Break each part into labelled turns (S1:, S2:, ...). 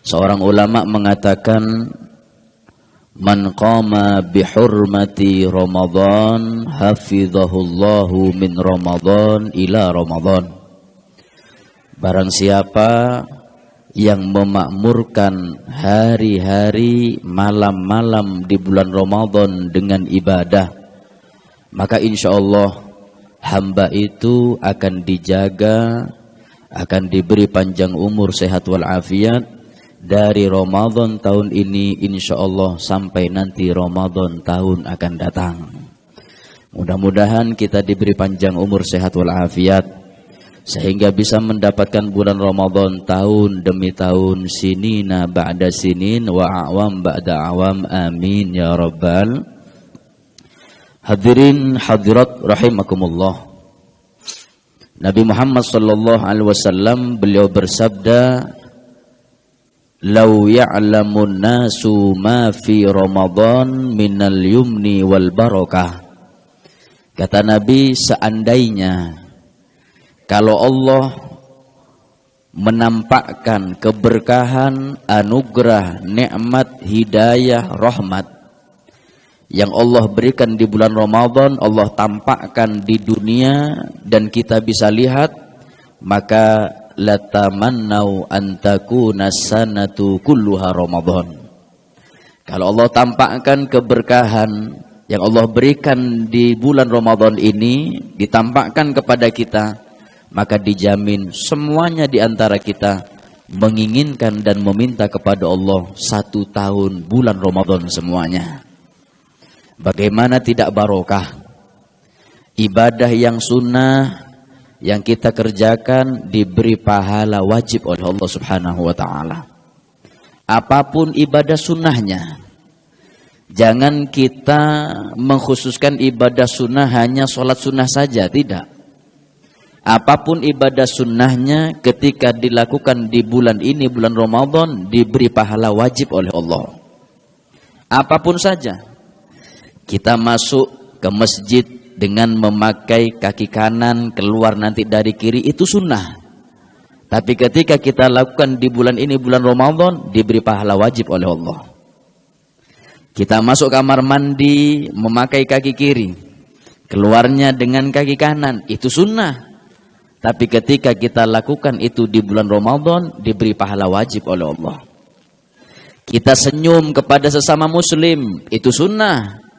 S1: Seorang ulama mengatakan, man qama bihurmati Ramadan hafizahullahu min Ramadan ila Ramadan. Barang siapa yang memakmurkan hari-hari malam-malam di bulan Ramadan dengan ibadah, maka insya Allah hamba itu akan dijaga, akan diberi panjang umur, sehat walafiat dari Ramadan tahun ini insya Allah sampai nanti Ramadan tahun akan datang. Mudah-mudahan kita diberi panjang umur, sehat walafiat, sehingga bisa mendapatkan bulan Ramadan tahun demi tahun, sinina ba'da sinin wa a'wam ba'da a'wam, amin ya rabbal hadirin hadirat rahimakumullah. Nabi Muhammad sallallahu alaihi wasallam beliau bersabda, "Lau ya'lamun nasu ma fi Ramadan minal yumni wal barakah." Kata Nabi, seandainya kalau Allah menampakkan keberkahan, anugerah, nikmat, hidayah, rahmat yang Allah berikan di bulan Ramadan, Allah tampakkan di dunia dan kita bisa lihat, maka latamannau antakuna sanatu kulluha Ramadan. Kalau Allah tampakkan keberkahan yang Allah berikan di bulan Ramadan ini, ditampakkan kepada kita, maka dijamin semuanya di antara kita menginginkan dan meminta kepada Allah 1 tahun bulan Ramadan semuanya. Bagaimana tidak barokah? Ibadah yang sunnah yang kita kerjakan diberi pahala wajib oleh Allah Subhanahu wa ta'ala. Apapun ibadah sunnahnya. Jangan kita mengkhususkan ibadah sunnah hanya sholat sunnah saja, tidak. Apapun ibadah sunnahnya ketika dilakukan di bulan ini, bulan Ramadan, diberi pahala wajib oleh Allah. Apapun saja. Kita masuk ke masjid dengan memakai kaki kanan, keluar nanti dari kiri, itu sunnah. Tapi ketika kita lakukan di bulan ini, bulan Ramadan, diberi pahala wajib oleh Allah. Kita masuk kamar mandi, memakai kaki kiri, keluarnya dengan kaki kanan, itu sunnah. Tapi ketika kita lakukan itu di bulan Ramadan, diberi pahala wajib oleh Allah. Kita senyum kepada sesama muslim, itu sunnah.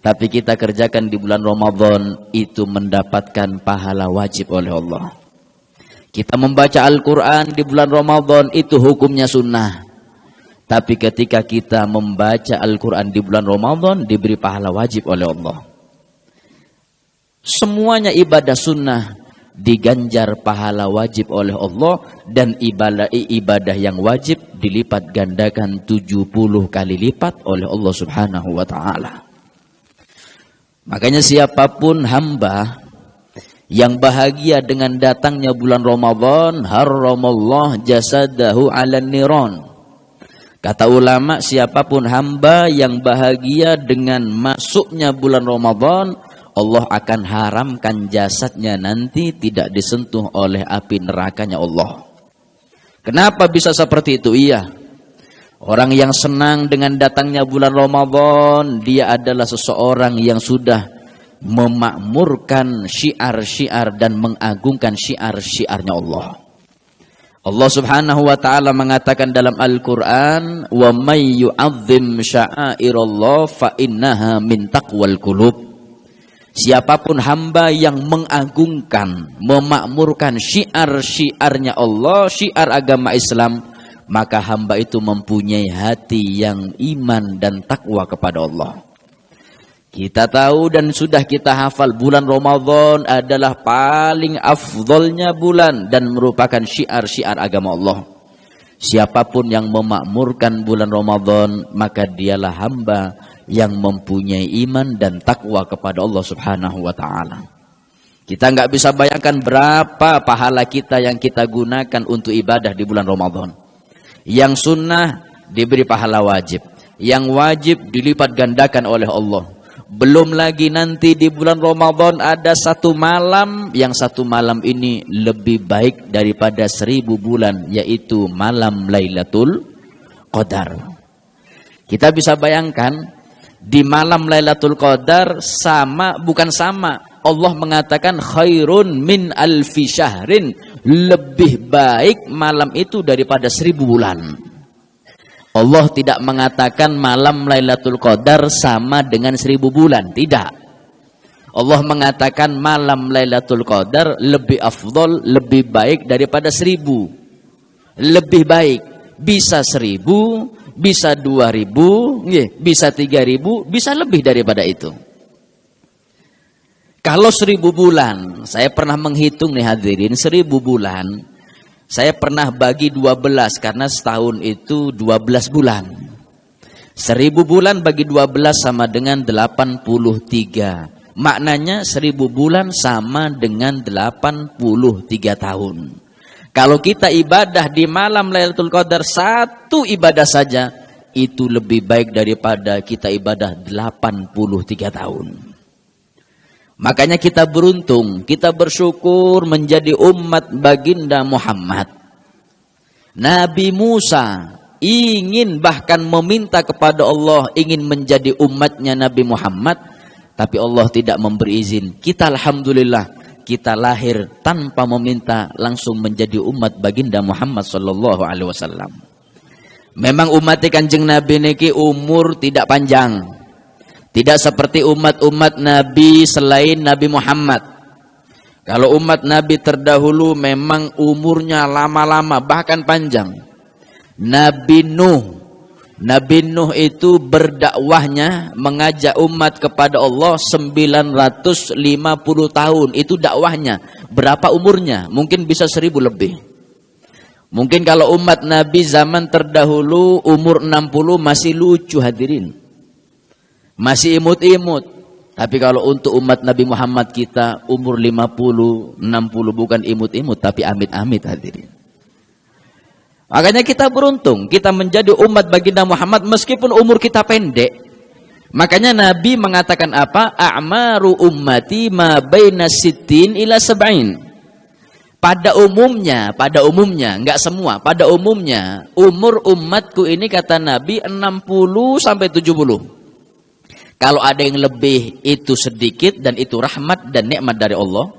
S1: Tapi kita kerjakan di bulan Ramadan, itu mendapatkan pahala wajib oleh Allah. Kita membaca Al-Quran di bulan Ramadan, itu hukumnya sunnah. Tapi ketika kita membaca Al-Quran di bulan Ramadan, diberi pahala wajib oleh Allah. Semuanya ibadah sunnah diganjar pahala wajib oleh Allah, dan ibadah yang wajib dilipat gandakan 70 kali lipat oleh Allah Subhanahu wa ta'ala. Makanya siapapun hamba yang bahagia dengan datangnya bulan Ramadan, harramallah jasadahu 'alan niran. Kata ulama, siapapun hamba yang bahagia dengan masuknya bulan Ramadan, Allah akan haramkan jasadnya nanti tidak disentuh oleh api nerakanya Allah. Kenapa bisa seperti itu? Iya. Orang yang senang dengan datangnya bulan Ramadan, dia adalah seseorang yang sudah memakmurkan syiar-syiar dan mengagungkan syiar-syiarnya Allah. Allah Subhanahu wa ta'ala mengatakan dalam Al-Quran, wa may yu'azzim sya'airallah fa innaha min taqwal qulub. Siapapun hamba yang mengagungkan, memakmurkan syiar-syiarnya Allah, syiar agama Islam, maka hamba itu mempunyai hati yang iman dan takwa kepada Allah. Kita tahu dan sudah kita hafal, bulan Ramadan adalah paling afdolnya bulan dan merupakan syiar-syiar agama Allah. Siapapun yang memakmurkan bulan Ramadan, maka dialah hamba yang mempunyai iman dan takwa kepada Allah Subhanahu wa ta'ala. Kita nggak bisa bayangkan berapa pahala kita yang kita gunakan untuk ibadah di bulan Ramadan. Yang sunnah diberi pahala wajib, yang wajib dilipat gandakan oleh Allah. Belum lagi nanti di bulan Ramadan ada 1 malam, yang 1 malam ini lebih baik daripada 1000 bulan, yaitu malam Lailatul Qadar. Kita bisa bayangkan di malam Lailatul Qadar bukan sama. Allah mengatakan khairun min alfi syahrin, lebih baik malam itu daripada 1000 bulan. Allah tidak mengatakan malam Lailatul Qadar sama dengan 1000 bulan, tidak. Allah mengatakan malam Lailatul Qadar lebih afdol, lebih baik daripada 1000. Lebih baik, bisa 1000, bisa 2000, bisa 3000, bisa lebih daripada itu. Kalau 1000 bulan, saya pernah menghitung nih hadirin, 1000 bulan, saya pernah bagi 12 karena setahun itu 12 bulan. 1000 bulan bagi 12 sama dengan 83. Maknanya 1000 bulan sama dengan 83 tahun. Kalau kita ibadah di malam Lailatul Qadar, satu ibadah saja, itu lebih baik daripada kita ibadah 83 tahun. Makanya kita beruntung, kita bersyukur menjadi umat baginda Muhammad. Nabi Musa ingin bahkan meminta kepada Allah, ingin menjadi umatnya Nabi Muhammad, tapi Allah tidak memberi izin. Kita alhamdulillah, kita lahir tanpa meminta, langsung menjadi umat baginda Muhammad sallallahu alaihi wasallam. Memang umat Kanjeng Nabi niki umur tidak panjang. Tidak seperti umat-umat Nabi selain Nabi Muhammad. Kalau umat Nabi terdahulu memang umurnya lama-lama, bahkan panjang. Nabi Nuh itu berdakwahnya, mengajak umat kepada Allah 950 tahun. Itu dakwahnya. Berapa umurnya? Mungkin bisa 1000 lebih. Mungkin kalau umat Nabi zaman terdahulu umur 60 masih lucu hadirin. Masih imut-imut. Tapi kalau untuk umat Nabi Muhammad kita umur 50, 60 bukan imut-imut tapi amit-amit hadirin. Makanya kita beruntung, kita menjadi umat baginda Muhammad meskipun umur kita pendek. Makanya Nabi mengatakan apa? A'maru ummati ma baina sittin ila sab'in. Pada umumnya, enggak semua, pada umumnya umur umatku ini kata Nabi 60 sampai 70. Kalau ada yang lebih itu sedikit dan itu rahmat dan nikmat dari Allah.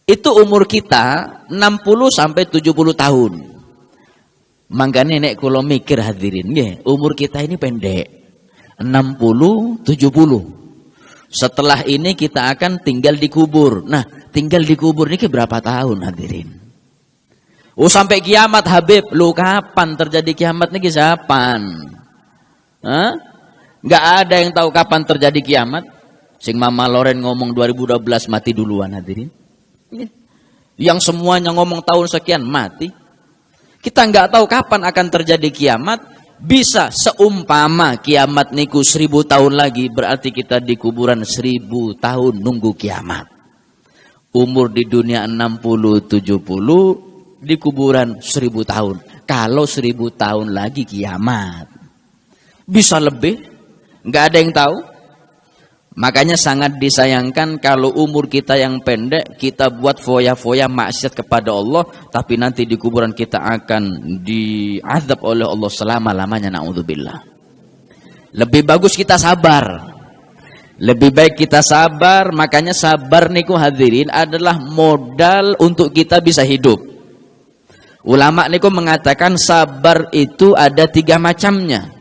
S1: Itu umur kita 60 sampai 70 tahun. Makanya nek kula mikir hadirin nggih, umur kita ini pendek. 60 70. Setelah ini kita akan tinggal dikubur. Nah, tinggal dikubur ini berapa tahun hadirin? Oh, sampai kiamat Habib. Lu kapan terjadi kiamat niki kapan? Hah? Nggak ada yang tahu kapan terjadi kiamat. Sing Mama Loren ngomong 2012 mati duluan hadirin. Yang semuanya ngomong tahun sekian mati. Kita nggak tahu kapan akan terjadi kiamat. Bisa seumpama kiamat niku 1000 tahun lagi, berarti kita di kuburan 1000 tahun nunggu kiamat. Umur di dunia 60 70, di kuburan 1000 tahun. Kalau 1000 tahun lagi kiamat. Bisa lebih. Nggak ada yang tahu. Makanya sangat disayangkan kalau umur kita yang pendek, kita buat foya-foya maksiat kepada Allah, tapi nanti di kuburan kita akan diazab oleh Allah selama-lamanya, na'udzubillah. Lebih bagus kita sabar. Lebih baik kita sabar. Makanya sabar niku hadirin adalah modal untuk kita bisa hidup. Ulama niku mengatakan sabar itu ada 3 macamnya.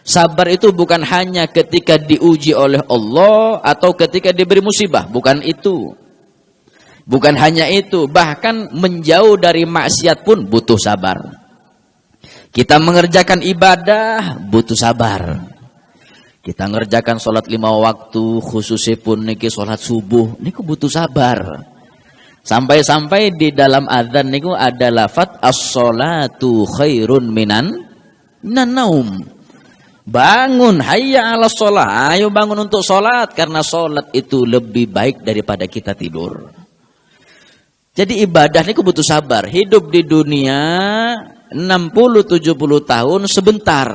S1: Sabar itu bukan hanya ketika diuji oleh Allah atau ketika diberi musibah, bukan itu. Bukan hanya itu, bahkan menjauh dari maksiat pun butuh sabar. Kita mengerjakan ibadah butuh sabar. Kita mengerjakan sholat 5 waktu, khususnya pun niki sholat subuh, niku butuh sabar. Sampai-sampai di dalam adzan niku ada lafaz as-sholatu khairun minan naum. Bangun, hayya ala sholat, ayo bangun untuk sholat, karena sholat itu lebih baik daripada kita tidur. Jadi ibadah ini butuh sabar. Hidup di dunia 60-70 tahun sebentar,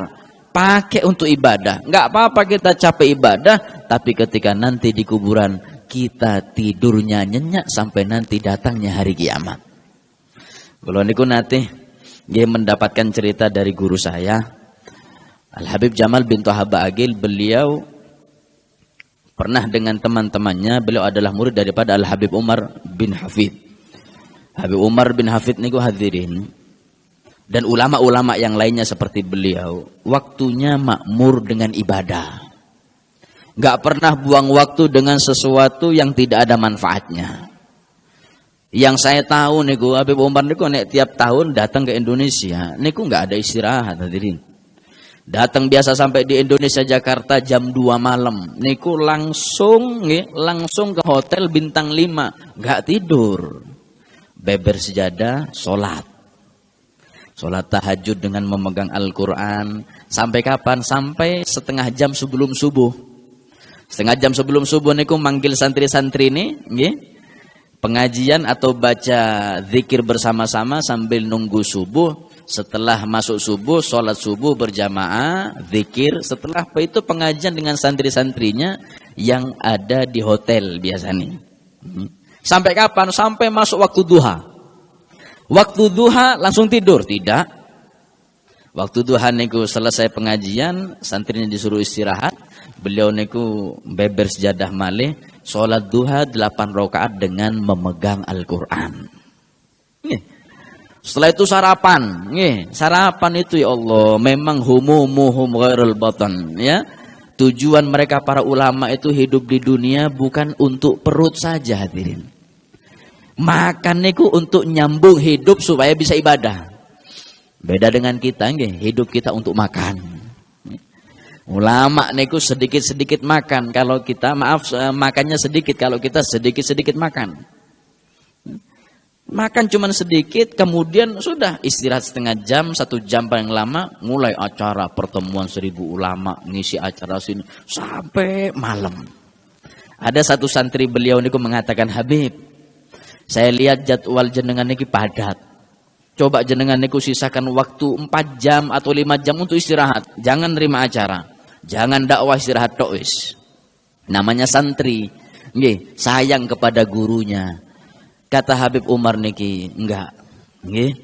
S1: pakai untuk ibadah. Nggak apa-apa kita capek ibadah, tapi ketika nanti di kuburan kita tidurnya nyenyak sampai nanti datangnya hari kiamat. Kalau niku nanti Dia mendapatkan cerita dari guru saya, Al-Habib Jamal bin Thaha Ba'agil. Beliau pernah dengan teman-temannya, beliau adalah murid daripada Al-Habib Umar bin Hafid. Habib Umar bin Hafid niku hadirin, dan ulama-ulama yang lainnya seperti beliau, waktunya makmur dengan ibadah. Gak pernah buang waktu dengan sesuatu yang tidak ada manfaatnya. Yang saya tahu niku Habib Umar niku nek tiap tahun datang ke Indonesia, niku nggak ada istirahat hadirin. Datang biasa sampai di Indonesia Jakarta jam 2 malam. Niku langsung ke hotel bintang 5, nggak tidur. Beber sejadah, sholat tahajud dengan memegang Al-Quran. Sampai kapan? Sampai setengah jam sebelum subuh. Setengah jam sebelum subuh niku manggil santri-santri ini, pengajian atau baca zikir bersama-sama sambil nunggu subuh. Setelah masuk subuh, sholat subuh berjamaah, zikir. Setelah itu pengajian dengan santri-santrinya yang ada di hotel biasanya. Sampai kapan? Sampai masuk waktu duha. Waktu duha langsung tidur? Tidak. Waktu duha niku selesai pengajian, santrinya disuruh istirahat. Beliau niku beber sejadah malih, sholat duha 8 rakaat dengan memegang Al-Quran. Setelah itu sarapan. Sarapan itu ya Allah, memang humumuhum ghairul batan. Ya, tujuan mereka para ulama itu hidup di dunia bukan untuk perut saja hadirin. Makan niku untuk nyambung hidup supaya bisa ibadah. Beda dengan kita, hidup kita untuk makan. Ulama niku sedikit-sedikit makan, kalau kita makannya sedikit, kalau kita sedikit-sedikit makan. Makan cuman sedikit, kemudian sudah istirahat setengah jam, 1 jam paling lama, mulai acara pertemuan 1000 ulama, ngisi acara sini sampai malam. Ada satu santri beliau niku mengatakan, Habib, saya lihat jadwal jenengan niki padat. Coba jenengan niku sisakan waktu 4 jam atau 5 jam untuk istirahat. Jangan nerima acara. Jangan dakwah, istirahat tok wis. Namanya santri. Nggih, sayang kepada gurunya. Kata Habib Umar niki, enggak. Nggih.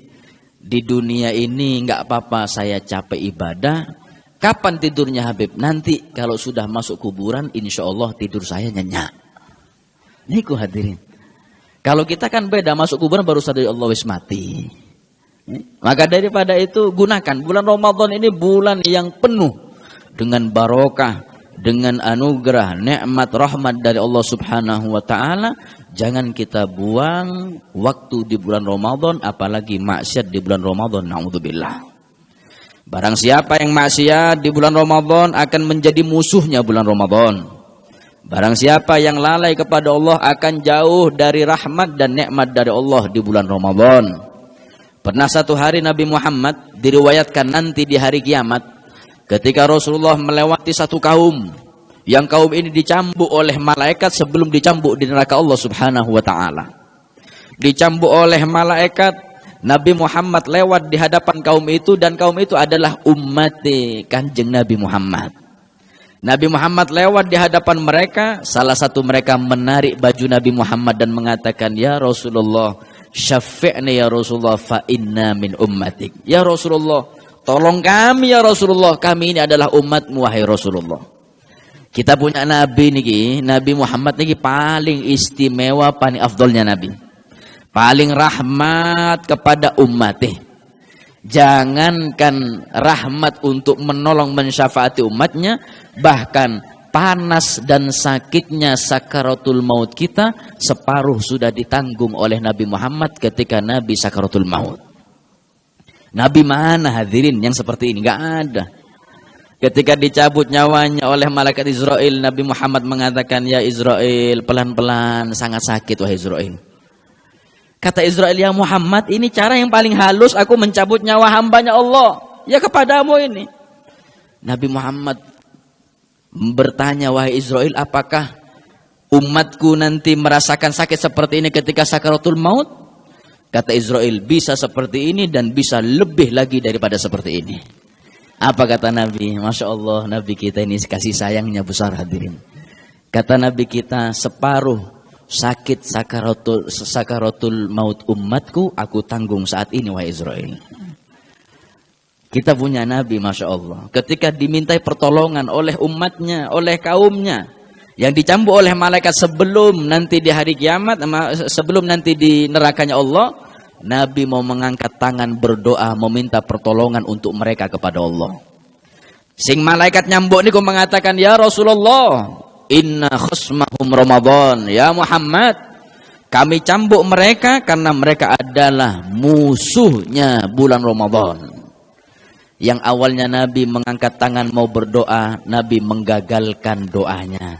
S1: Di dunia ini enggak apa-apa saya capek ibadah. Kapan tidurnya Habib? Nanti kalau sudah masuk kuburan, insya Allah tidur saya nyenyak. Niku hadirin. Kalau kita kan beda, masuk kuburan baru sadar Allah wis mati. Maka daripada itu gunakan bulan Ramadan ini, bulan yang penuh dengan barokah, dengan anugerah, nikmat, rahmat dari Allah Subhanahu wa taala. Jangan kita buang waktu di bulan Ramadan, apalagi maksiat di bulan Ramadan. Naudzubillah. Barang siapa yang maksiat di bulan Ramadan akan menjadi musuhnya bulan Ramadan. Barang siapa yang lalai kepada Allah akan jauh dari rahmat dan nikmat dari Allah di bulan Ramadan. Pernah satu hari Nabi Muhammad diriwayatkan nanti di hari kiamat, ketika Rasulullah melewati satu kaum, yang kaum ini dicambuk oleh malaikat sebelum dicambuk di neraka Allah Subhanahu wa taala. Dicambuk oleh malaikat, Nabi Muhammad lewat di hadapan kaum itu, dan kaum itu adalah umat Kanjeng Nabi Muhammad. Nabi Muhammad lewat di hadapan mereka, salah satu mereka menarik baju Nabi Muhammad dan mengatakan, "Ya Rasulullah, syafi'ni ya Rasulullah fa inna min ummatik." Ya Rasulullah, tolong kami ya Rasulullah, kami ini adalah umatmu wahai Rasulullah. Kita punya Nabi niki, Nabi Muhammad niki paling istimewa, paling afdolnya Nabi. Paling rahmat kepada umatnya. Jangankan rahmat untuk menolong mensyafaati umatnya, bahkan panas dan sakitnya sakaratul maut kita separuh sudah ditanggung oleh Nabi Muhammad ketika Nabi sakaratul maut. Nabi mana hadirin yang seperti ini? Enggak ada. Ketika dicabut nyawanya oleh malaikat Israel, Nabi Muhammad mengatakan, "Ya Israel, pelan-pelan, sangat sakit wahai Israel." Kata Israel, "Ya Muhammad, ini cara yang paling halus aku mencabut nyawa hambanya Allah. Ya kepadamu ini." Nabi Muhammad bertanya, "Wahai Israel, apakah umatku nanti merasakan sakit seperti ini ketika sakaratul maut?" Kata Israel, "Bisa seperti ini dan bisa lebih lagi daripada seperti ini." Apa kata Nabi? Masya Allah, Nabi kita ini kasih sayangnya besar hadirin. Kata Nabi kita, separuh sakit sakaratul maut umatku aku tanggung saat ini wahai Israel. Kita punya Nabi, Masya Allah. Ketika dimintai pertolongan oleh umatnya, oleh kaumnya, yang dicambuk oleh malaikat sebelum nanti di hari kiamat, sebelum nanti di nerakanya Allah, Nabi mau mengangkat tangan berdoa, meminta pertolongan untuk mereka kepada Allah. Sing malaikat nyambuk niku mengatakan, ya Rasulullah, inna khusmahum Ramadan. Ya Muhammad, kami cambuk mereka karena mereka adalah musuhnya bulan Ramadan. Yang awalnya Nabi mengangkat tangan mau berdoa, Nabi menggagalkan doanya.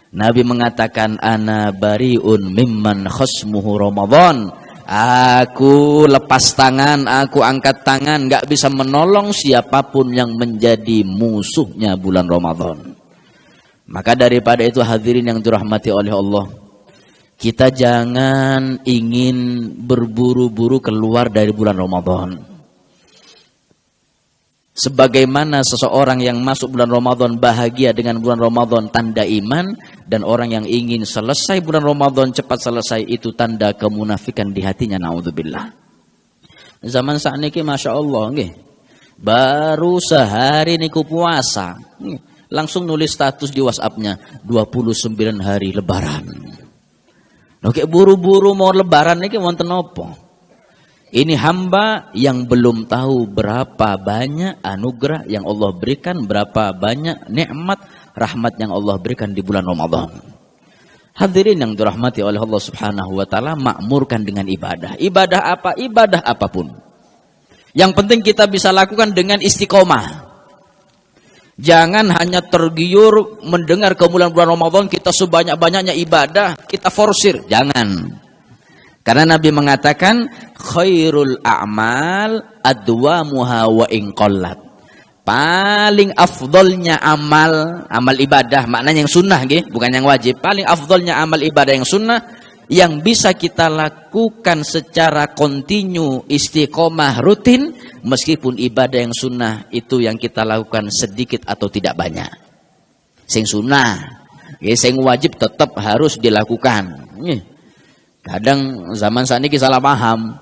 S1: Nabi mengatakan, ana bariun mimman khasmuhu Ramadan. Aku lepas tangan, aku angkat tangan, gak bisa menolong siapapun yang menjadi musuhnya bulan Ramadan. Maka daripada itu hadirin yang dirahmati oleh Allah, kita jangan ingin berburu-buru keluar dari bulan Ramadan. Sebagaimana seseorang yang masuk bulan Ramadan bahagia dengan bulan Ramadan tanda iman, dan orang yang ingin selesai bulan Ramadan cepat selesai itu tanda kemunafikan di hatinya, naudzubillah. Zaman saat ini Masya Allah nggih, baru sehari niku puasa, langsung nulis status di WhatsApp-nya 29 hari lebaran. Oke, buru-buru mau lebaran niki wonten napa? Ini hamba yang belum tahu berapa banyak anugerah yang Allah berikan, berapa banyak nikmat, rahmat yang Allah berikan di bulan Ramadan. Hadirin yang dirahmati oleh Allah Subhanahu wa taala, makmurkan dengan ibadah. Ibadah apa? Ibadah apapun. Yang penting kita bisa lakukan dengan istiqomah. Jangan hanya tergiur mendengar ke bulan Ramadan kita sebanyak-banyaknya ibadah, kita forsir. Jangan. Karena Nabi mengatakan khairul a'mal adwamuha wa in qallat. Paling afdolnya amal ibadah, maknanya yang sunnah nggih, bukan yang wajib. Paling afdolnya amal ibadah yang sunnah yang bisa kita lakukan secara kontinu, istiqomah, rutin, meskipun ibadah yang sunnah itu yang kita lakukan sedikit atau tidak banyak. Sing sunnah, sing wajib tetap harus dilakukan. Kadang zaman saat ini salah paham.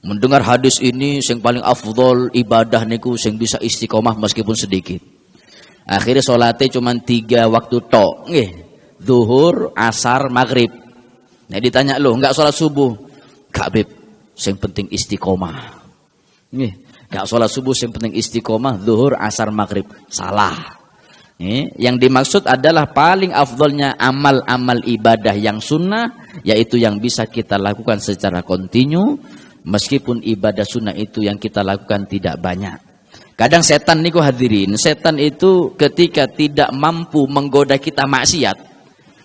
S1: Mendengar hadis ini yang paling afdol ibadah niku yang bisa istiqomah meskipun sedikit. Akhirnya sholatnya cuma 3 waktu tok. Zuhur, asar, maghrib. Nah ditanya loh, enggak sholat subuh? Gak beb, yang penting istiqomah. Enggak sholat subuh yang penting istiqomah, zuhur, asar, maghrib. Salah. Yang dimaksud adalah paling afdolnya amal-amal ibadah yang sunnah, yaitu yang bisa kita lakukan secara kontinu, meskipun ibadah sunnah itu yang kita lakukan tidak banyak. Kadang setan niku hadirin, setan itu ketika tidak mampu menggoda kita maksiat,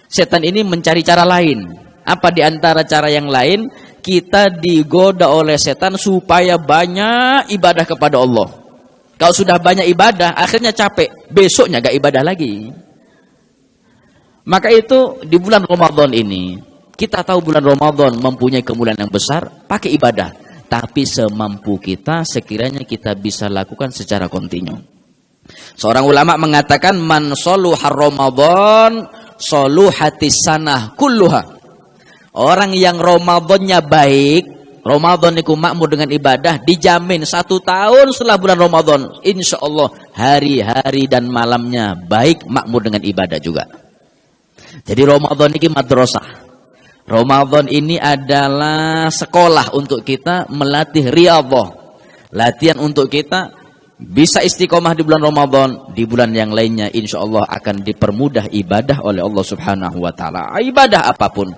S1: setan ini mencari cara lain. Apa di antara cara yang lain? Kita digoda oleh setan supaya banyak ibadah kepada Allah. Kalau sudah banyak ibadah, akhirnya capek. Besoknya gak ibadah lagi. Maka itu di bulan Ramadan ini, kita tahu bulan Ramadan mempunyai kemuliaan yang besar, pakai ibadah. Tapi semampu kita, sekiranya kita bisa lakukan secara kontinu. Seorang ulama mengatakan, man soluhar Ramadan, soluhatis sanah kulluha. Orang yang Ramadannya baik, Ramadan niku makmur dengan ibadah, dijamin 1 tahun setelah bulan Ramadan, insya Allah hari-hari dan malamnya baik, makmur dengan ibadah juga. Jadi Ramadan ini madrasah. Ramadan ini adalah sekolah untuk kita melatih riyadhah. Latihan untuk kita bisa istiqomah di bulan Ramadan, di bulan yang lainnya insya Allah akan dipermudah ibadah oleh Allah Subhanahu wa taala. Ibadah apapun.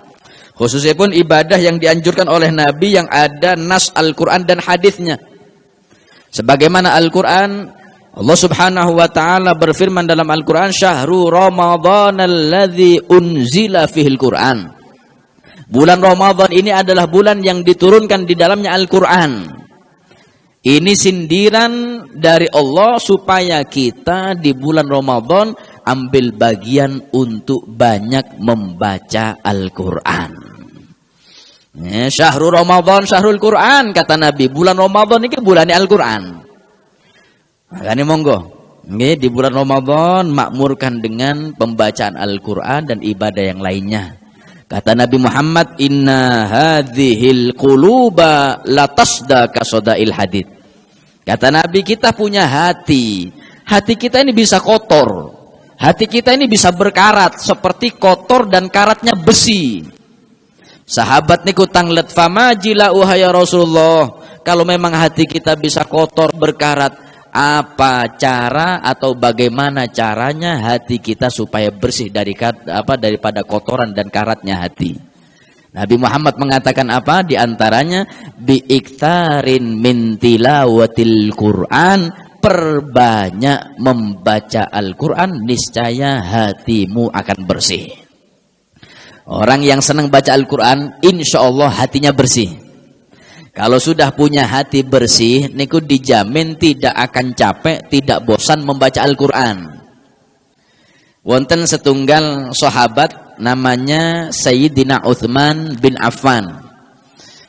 S1: Khususnya pun ibadah yang dianjurkan oleh Nabi yang ada nas Al-Quran dan hadisnya. Sebagaimana Al-Quran, Allah Subhanahu wa ta'ala berfirman dalam Al-Quran, Syahru Ramadan alladhi unzila fihil Quran. Bulan Ramadan ini adalah bulan yang diturunkan di dalamnya Al-Quran. Ini sindiran dari Allah supaya kita di bulan Ramadan ambil bagian untuk banyak membaca Al-Quran. Syahrul Ramadan, syahrul Quran, kata Nabi. Bulan Ramadan ini bulan Al-Quran. Makanya monggo, di bulan Ramadan makmurkan dengan pembacaan Al-Quran dan ibadah yang lainnya. Kata Nabi Muhammad, inna hadhil quluba latasda kasoda'il hadid. Kata Nabi, kita punya hati. Hati kita ini bisa kotor. Hati kita ini bisa berkarat seperti kotor dan karatnya besi. Sahabat niku tanglet fama jila uhaya Rasulullah. Kalau memang hati kita bisa kotor berkarat, apa cara atau bagaimana caranya hati kita supaya bersih daripada kotoran dan karatnya hati? Nabi Muhammad mengatakan apa? Di antaranya biiktarin min tilawatil Quran, perbanyak membaca Al-Quran, niscaya hatimu akan bersih. Orang yang senang baca Al-Quran, insya Allah hatinya bersih. Kalau sudah punya hati bersih, niku dijamin tidak akan capek, tidak bosan membaca Al-Quran. Wonten setunggal sahabat namanya Sayyidina Uthman bin Affan.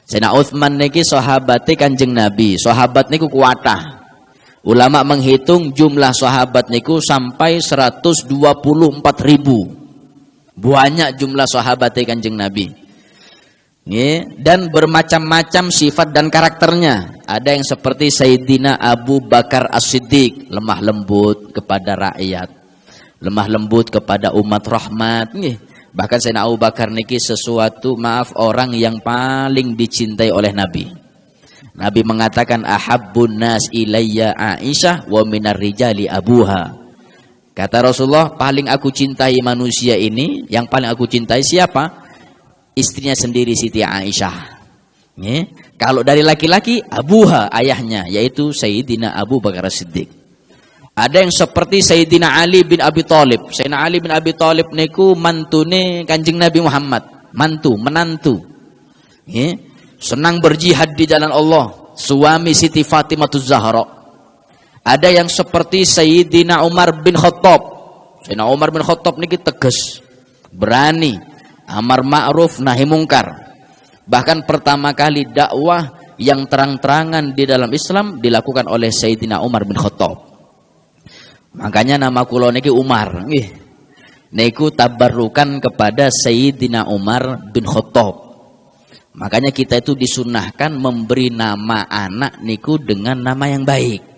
S1: Sayyidina Uthman niki sahabate Kanjeng Nabi. Sahabat niku kuatah. Ulama menghitung jumlah sahabat niku sampai 124.000. Banyak jumlah sahabat Kanjeng Nabi. Dan bermacam-macam sifat dan karakternya. Ada yang seperti Sayyidina Abu Bakar As-Siddiq, lemah lembut kepada rakyat, lemah lembut kepada umat rahmat. Bahkan Sayyidina Abu Bakar niki orang yang paling dicintai oleh Nabi. Nabi mengatakan ahabbun nas ilayya Aisyah wa minar rijali abuha. Kata Rasulullah, paling aku cintai manusia ini, yang paling aku cintai siapa? Istrinya sendiri Siti Aisyah. Kalau dari laki-laki, abuha, ayahnya, yaitu Sayyidina Abu Bakar Siddiq. Ada yang seperti Sayyidina Ali bin Abi Thalib. Sayyidina Ali bin Abi Thalib niku mantune Kanjeng Nabi Muhammad, menantu. Senang berjihad di jalan Allah, suami Siti Fatimah Zahra. Ada yang seperti Sayyidina Umar bin Khattab. Sayyidina Umar bin Khattab niki tegas, berani, amar ma'ruf nahi mungkar. Bahkan pertama kali dakwah yang terang-terangan di dalam Islam dilakukan oleh Sayyidina Umar bin Khattab. Makanya nama kula niki Umar. Niku tabarrukan kepada Sayyidina Umar bin Khattab. Makanya kita itu disunnahkan memberi nama anak niku dengan nama yang baik.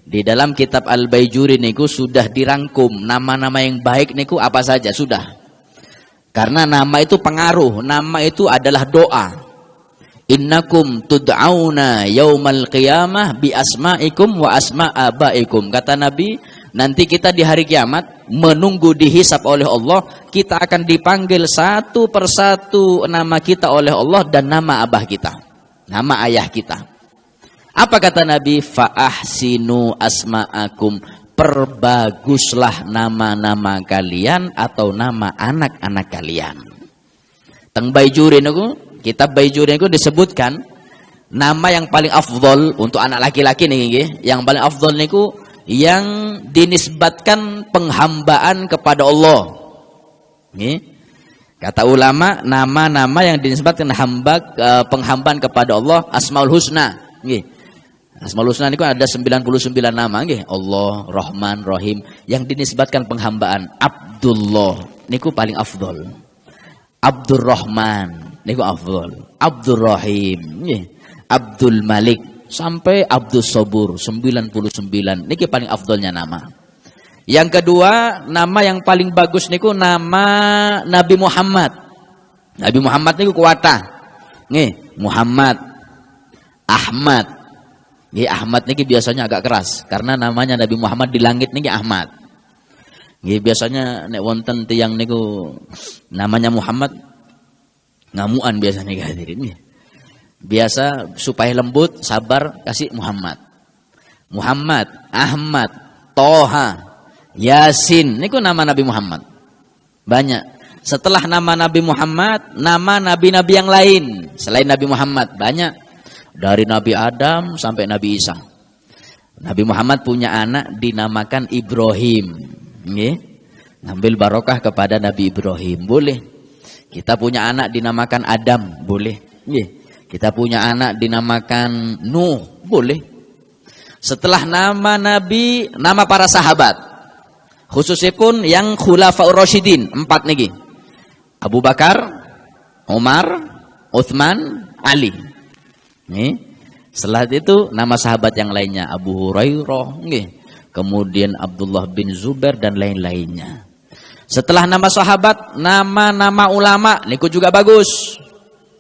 S1: Di dalam kitab Al-Baijuri niku sudah dirangkum nama-nama yang baik niku apa saja sudah. Karena nama itu pengaruh, nama itu adalah doa. Innakum tud'auna yaumal qiyamah bi asma'ikum wa asma' abaikum. Kata Nabi, nanti kita di hari kiamat menunggu dihisab oleh Allah, kita akan dipanggil satu persatu nama kita oleh Allah dan nama abah kita, nama ayah kita. Apa kata Nabi? Fa'ahsinu asma'akum, perbaguslah nama-nama kalian atau nama anak-anak kalian. Teng Baijuri niku, kitab Baijuri niku disebutkan nama yang paling afdol untuk anak laki-laki nih, yang paling afdol niku yang dinisbatkan penghambaan kepada Allah. Kata ulama, nama-nama yang dinisbatkan penghambaan kepada Allah, Asmaul Husna. Asmaul Husna niku ada 99 nama Allah, Rahman, Rahim, yang dinisbatkan penghambaan. Abdullah niku paling afdol. Abdurrahman niku afdol. Abdurrahim, Abdul Malik sampai Abdul Sabur 99 niki paling afdolnya nama. Yang kedua, nama yang paling bagus niku nama Nabi Muhammad. Nabi Muhammad niku kuatah. Muhammad, Ahmad. Ahmad niki biasanya agak keras karena namanya Nabi Muhammad di langit niki Ahmad. Biasanya nek wonten tiyang niku namanya Muhammad ngamuan biasanya hadirin. Biasa supaya lembut, sabar kasih Muhammad. Muhammad, Ahmad, Toha, Yasin niku nama Nabi Muhammad. Banyak. Setelah nama Nabi Muhammad, nama nabi-nabi yang lain selain Nabi Muhammad banyak. Dari Nabi Adam sampai Nabi Isa. Nabi Muhammad punya anak dinamakan Ibrahim. Ngambil barokah kepada Nabi Ibrahim. Boleh. Kita punya anak dinamakan Adam. Boleh. Kita punya anak dinamakan Nuh. Boleh. Setelah nama Nabi, nama para sahabat. Khususnya pun yang Khulafaur Rasyidin. 4 niki. Abu Bakar, Umar, Uthman, Ali. Setelah itu nama sahabat yang lainnya Abu Hurairah, nggih. Kemudian Abdullah bin Zubair dan lain-lainnya. Setelah nama sahabat, nama-nama ulama niku juga bagus.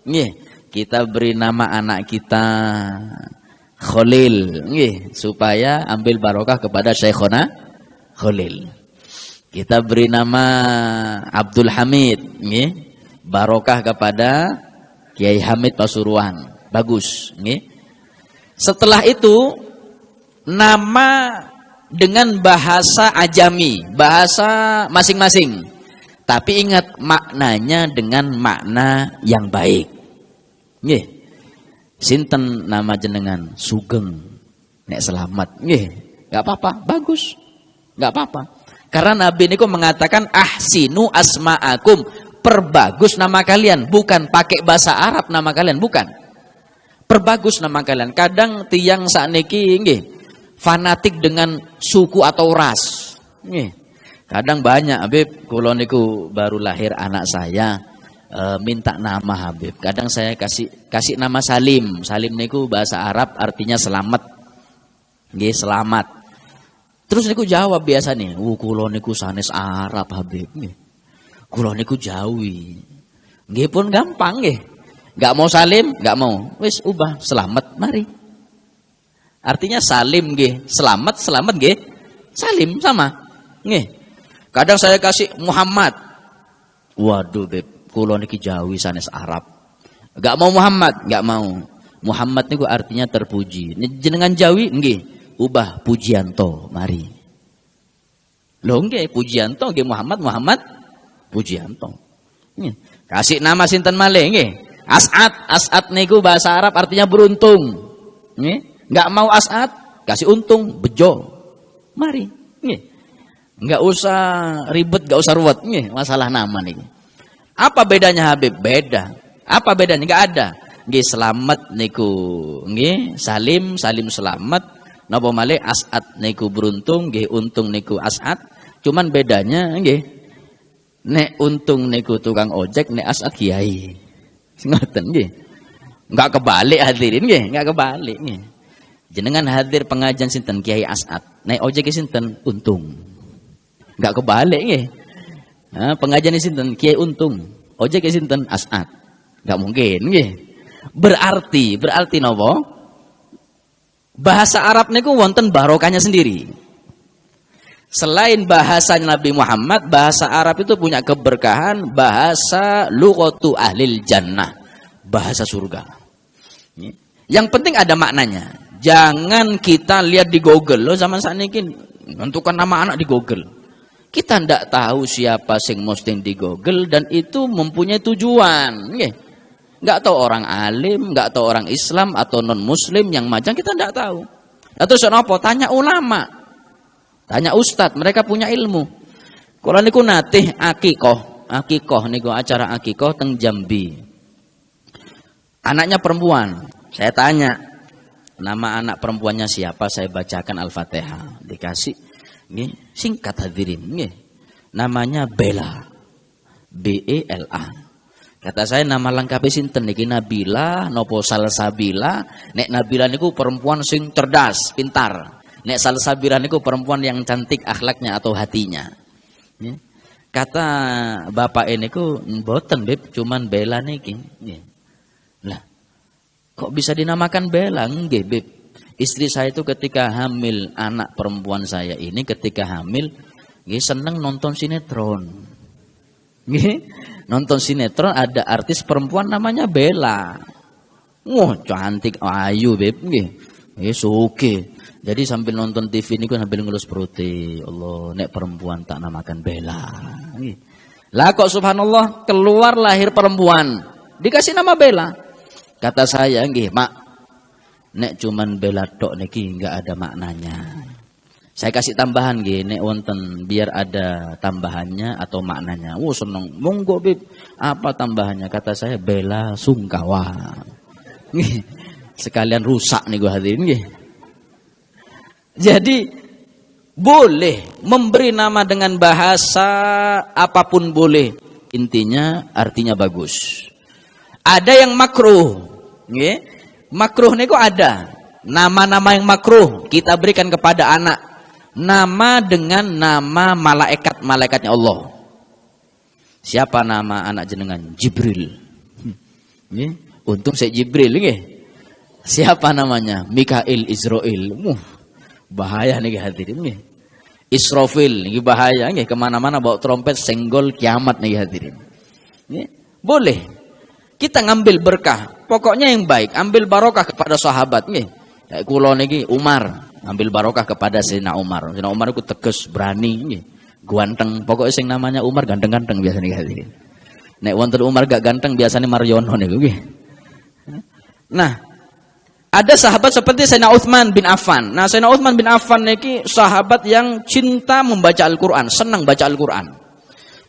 S1: Nggih, kita beri nama anak kita Khalil, nggih, supaya ambil barokah kepada Syekhona Khalil. Kita beri nama Abdul Hamid, nggih, barokah kepada Kiai Hamid Pasuruan. Bagus, nggih. Setelah itu nama dengan bahasa ajami, bahasa masing-masing. Tapi ingat maknanya dengan makna yang baik. Nggih. Sinten nama jenengan? Sugeng. Nek selamat. Nggih, enggak apa-apa, bagus. Enggak apa-apa. Karena Nabi niku mengatakan ahsinu asma'akum, perbagus nama kalian, bukan pakai bahasa Arab nama kalian, bukan. Perbagus nama kalian. Kadang tiang sakniki nggih fanatik dengan suku atau ras. Nggih. Kadang banyak Habib, kula niku baru lahir anak saya minta nama Habib. Kadang saya kasih nama Salim. Salim niku bahasa Arab artinya selamat. Nggih, selamat. Terus niku jawab biasa nih, kula niku sanes Arab Habib nggih. Kula niku Jawi. Nggih pun gampang nggih. Gak mau Salim, gak mau. Wis ubah selamat, mari. Artinya Salim nggih, selamat nggih. Salim sama. Nggih. Kadang saya kasih Muhammad. Waduh, Beb, kula niki Jawi sanes Arab. Gak mau Muhammad, gak mau. Muhammad niku artinya terpuji. Jenengan Jawi nggih, ubah Pujianto, mari. Lho nggih, Pujianto nggih Muhammad Pujianto. Nggih. Kasih nama sinten malih nggih. As'ad niku bahasa Arab artinya beruntung. Nggih, enggak mau As'ad, kasih untung, bejo. Mari, nggih. Enggak usah ribet, enggak usah ruwet nggih, masalah nama niki. Apa bedanya Habib? Beda. Apa bedanya? Enggak ada. Nggih, selamat niku nggih, Salim selamat. Napa malih As'ad niku beruntung, nggih untung niku As'ad. Cuman bedanya nggih, nek untung niku tukang ojek, nek As'ad kiai. Ngoten nggih. Enggak kebalik hadirin nggih, enggak kebalik nggih. Jenengan hadir pengajian sinten Kiai As'ad, naik ojek sinten Untung. Enggak kebalik nggih. Nah, pengajian sinten Kiai Untung, ojek sinten As'ad. Enggak mungkin nggih. Berarti napa? Bahasa Arab niku wonten barokahnya sendiri. Selain bahasa Nabi Muhammad, bahasa Arab itu punya keberkahan, bahasa lughatu ahlil jannah, bahasa surga. Yang penting ada maknanya. Jangan kita lihat di Google. Loh, zaman saat ini menentukan nama anak di Google. Kita tidak tahu siapa sing posting di Google dan itu mempunyai tujuan. Nggak tahu orang alim, nggak tahu orang Islam atau non Muslim yang majang, kita tidak tahu. Atau kenapa? Tanya ulama. Tanya ustad, mereka punya ilmu. Kalau niku natih akikoh niku acara akikoh teng Jambi. Anaknya perempuan. Saya tanya, nama anak perempuannya siapa? Saya bacakan Al-Fatihah. Dikasih, nggih, singkat hadirin, nggih. Namanya Bella. B-E-L-A. Kata saya nama lengkapnya sinten niki Nabila, nopo Salsabila. Nek Nabila niku perempuan sing cerdas, pintar. Nek Salsabila niku perempuan yang cantik akhlaknya atau hatinya. Kata bapak ini ku mboten Beb, cuman Bella niki. Lah, kok bisa dinamakan Bella? Nggih, Beb. Istri saya itu ketika hamil anak perempuan saya ini ketika hamil nggih seneng nonton sinetron. Nggih, nonton sinetron ada artis perempuan namanya Bella. Cantik ayu Beb nggih. Oke. Jadi sambil nonton TV ini kan sambil ngelus perutnya. Allah, nek perempuan tak namakan Bella. Lah kok subhanallah keluar lahir perempuan. Dikasih nama Bella. Kata saya, nggih, Mak. Nek cuman Bella tok niki enggak ada maknanya. Saya kasih tambahan nggih, nek wonten biar ada tambahannya atau maknanya. Seneng. Monggo, Bib. Apa tambahannya? Kata saya Bella Sungkawa. Nggih. Sekalian rusak nih gua hadirin nggih. Jadi boleh memberi nama dengan bahasa apapun boleh. Intinya artinya bagus. Ada yang makruh, nggih. Makruh niku ada. Nama-nama yang makruh kita berikan kepada anak. Nama dengan nama malaikat-malaikatnya Allah. Siapa nama anak jenengan? Jibril. Untung saya Jibril nggih. Siapa namanya? Mikail, Israil. Bahaya nih hadirin nggih. Israfil nggih bahaya nggih, kemana-mana bawa trompet senggol kiamat nih hadirin. Boleh. Kita ngambil berkah. Pokoknya yang baik, ambil barokah kepada sahabat nggih. Kayak kula niki Umar, ambil barokah kepada Sayyidina Umar. Sayyidina Umar itu tegas, berani nggih. Ganteng, pokoknya sing namanya Umar ganteng-ganteng biasanya hadirin. Nek wonten Umar gak ganteng biasanya Mariono niku nggih. Nah, ada sahabat seperti Sayyidina Utsman bin Affan. Nah, Sayyidina Utsman bin Affan niki sahabat yang cinta membaca Al-Qur'an, senang baca Al-Qur'an.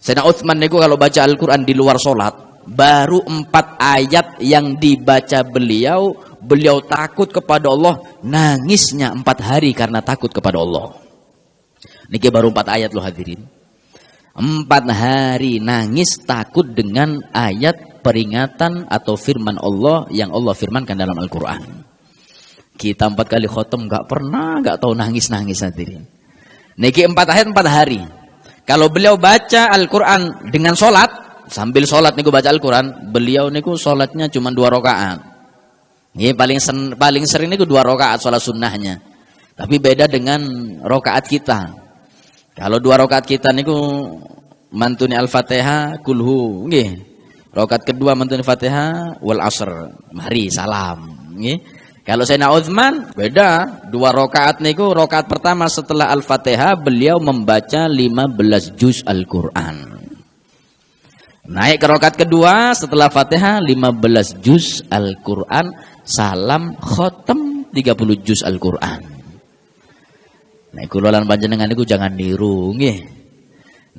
S1: Sayyidina Utsman niku kalau baca Al-Qur'an di luar salat, baru 4 ayat yang dibaca beliau takut kepada Allah, nangisnya 4 hari karena takut kepada Allah. Niki baru 4 ayat loh hadirin. 4 hari nangis takut dengan ayat peringatan atau firman Allah yang Allah firmankan dalam Al-Quran. Kita 4 kali khotem gak tahu nangis-nangis hadirin. Niki 4 ayat 4 hari. Kalau beliau baca Al-Quran dengan sholat, sambil sholat niku baca Al-Quran, beliau niku sholatnya cuma 2 rakaat. Ya, paling sering niku 2 rakaat sholat sunnahnya. Tapi beda dengan rakaat kita. Kalau 2 rakaat kita niku mantuni Al-Fatihah kulhu nggih. Rakaat kedua mantuni Fatihah wal asr. Mari salam nggih. Kalau Sayyidina Utsman beda, 2 rakaat niku rakaat pertama setelah Al-Fatihah beliau membaca 15 juz Al-Qur'an. Naik ke rakaat kedua setelah Fatihah 15 juz Al-Qur'an, salam khotem 30 juz Al-Qur'an. Nek kula lan panjenengan niku jangan niru nggih.